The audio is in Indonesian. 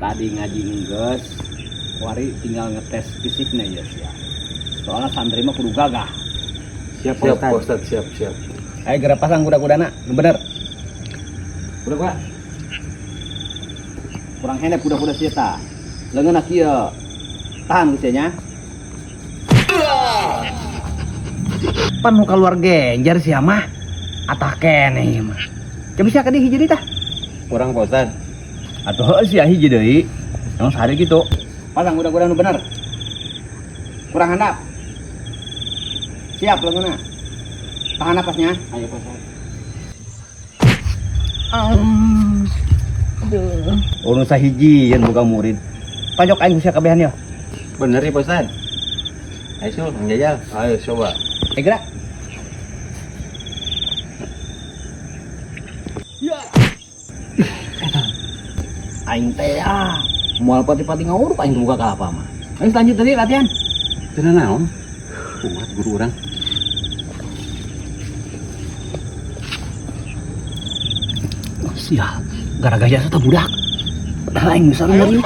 tadi ngaji enggeus wari tinggal ngetes fisiknya ya sia. Soalnya santri mah kudu gagah. Siap Pak Ustadz, siap. Ayo gerak pasang kuda-kudana, bener. Kuda-kuda. Kurang hendek kuda-kuda sia ta. Leungeunna kieu. Tahan usianya. Pan nu keluar genjar sia mah. Atah keneh mah. Coba sia ka dieu hiji deui tah. Kurang Pak Ustadz. Atuh heuh sia hiji deui. Emang sehari gitu. Pasang kuda-kuda nu bener. Kurang handap. Siap leungeunna. Tahan napasnya. Ayo Pak Ustadz. Aduh. Urang sahiji yen boga murid. Pajok aing sia kabehan ya. Bener ya Pak Ustadz. Ayo Sul, Kang Jajal. Ayo coba. Gerak. Ya. Aing teh moal pati-pati ngawurup aing buka ka apa mah. Ayo lanjut tadi latihan. Teu naon? Kuat guru urang. Siap, gara-gara jasa budak. Padahal aing bisa ngeri.